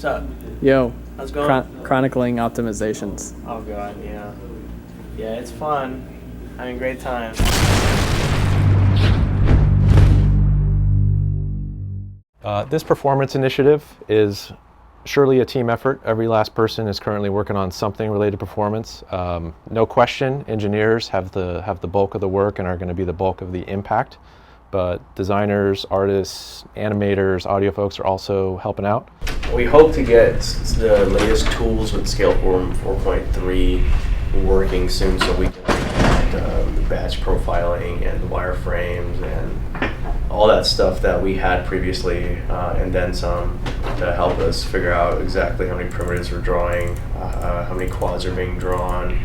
What's up? Yo. How's it going? Chronicling optimizations. Oh god, yeah. Yeah, it's fun. Having a great time. This performance initiative is surely a team effort. Every last person is currently working on something related to performance. No question, engineers have the bulk of the work and are going to be the bulk of the impact. But designers, artists, animators, audio folks are also helping out. We hope to get the latest tools with Scaleform 4.3 working soon, so we can get the batch profiling and the wireframes and all that stuff that we had previously, and then some, to help us figure out exactly how many primitives we're drawing, how many quads are being drawn,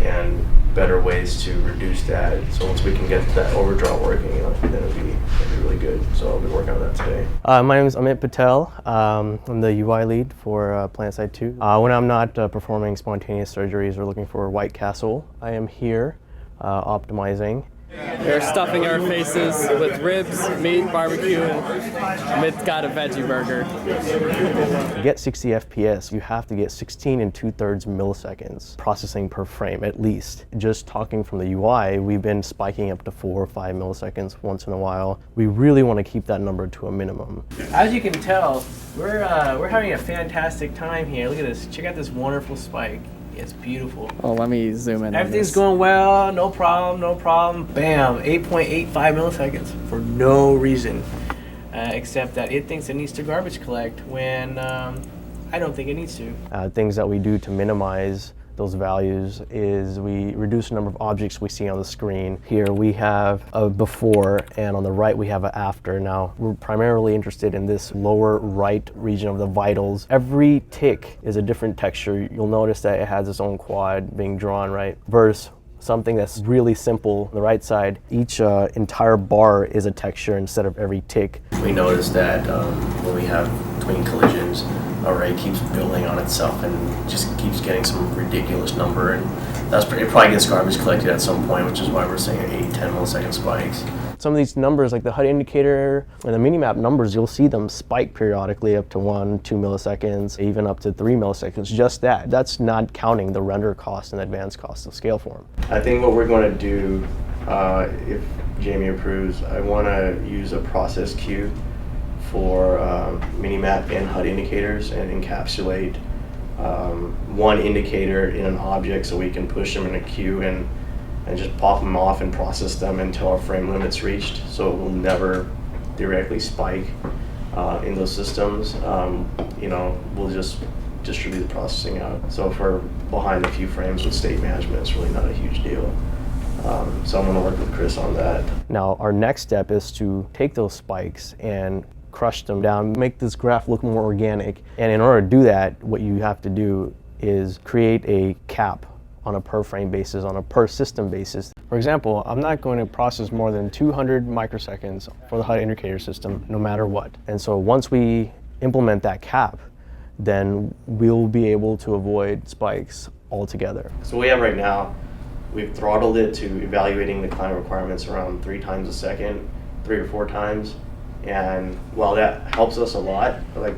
and better ways to reduce that. So once we can get that overdraw working, then it'll be really good. So I'll be working on that today. My name is Amit Patel. I'm the UI lead for PlanetSide 2. When I'm not performing spontaneous surgeries or looking for a White Castle, I am here optimizing. They're stuffing our faces with ribs, meat, barbecue, and Amit's got a veggie burger. To get 60 FPS, you have to get 16 2/3 milliseconds processing per frame, at least. Just talking from the UI, we've been spiking up to 4 or 5 milliseconds once in a while. We really want to keep that number to a minimum. As you can tell, we're having a fantastic time here. Look at this. Check out this wonderful spike. It's beautiful. Oh, let me zoom in. Everything's going well, no problem, no problem. Bam, 8.85 milliseconds for no reason, except that it thinks it needs to garbage collect when I don't think it needs to. Things that we do to minimize those values is we reduce the number of objects we see on the screen. Here we have a before, and on the right we have an after. Now we're primarily interested in this lower right region of the vitals. Every tick is a different texture. You'll notice that it has its own quad being drawn, right? Versus something that's really simple on the right side. Each entire bar is a texture instead of every tick. We noticed that when we have twin collisions, array keeps building on itself and just keeps getting some ridiculous number, and it probably gets garbage collected at some point, which is why we're seeing 8-10 millisecond spikes. Some of these numbers, like the HUD indicator and the minimap numbers, you'll see them spike periodically up to 1-2 milliseconds, even up to 3 milliseconds. Just that. That's not counting the render cost and advanced cost of Scaleform. I think what we're going to do, if Jamie approves, I want to use a process queue for minimap and HUD indicators and encapsulate one indicator in an object so we can push them in a queue and just pop them off and process them until our frame limit's reached, so it will never theoretically spike in those systems. We'll just distribute the processing out. So if we're behind a few frames with state management, it's really not a huge deal. So I'm going to work with Chris on that. Now our next step is to take those spikes and crush them down, make this graph look more organic. And in order to do that, what you have to do is create a cap on a per frame basis, on a per system basis. For example, I'm not going to process more than 200 microseconds for the HUD indicator system, no matter what. And so once we implement that cap, then we'll be able to avoid spikes altogether. So what we have right now, we've throttled it to evaluating the client requirements around 3 times a second, 3 or 4 times. And while that helps us a lot, like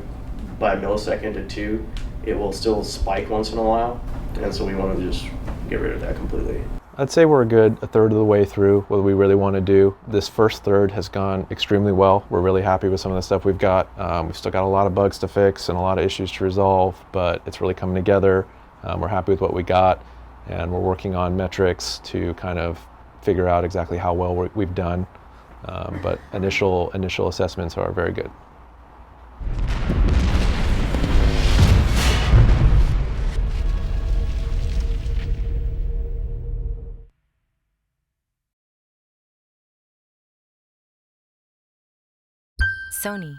by a millisecond to 2, it will still spike once in a while. And so we want to just get rid of that completely. I'd say we're a good 1/3 of the way through what we really want to do. This first third has gone extremely well. We're really happy with some of the stuff we've got. We've still got a lot of bugs to fix and a lot of issues to resolve, but it's really coming together. We're happy with what we got, and we're working on metrics to kind of figure out exactly how well we've done. But initial assessments are very good. Sony.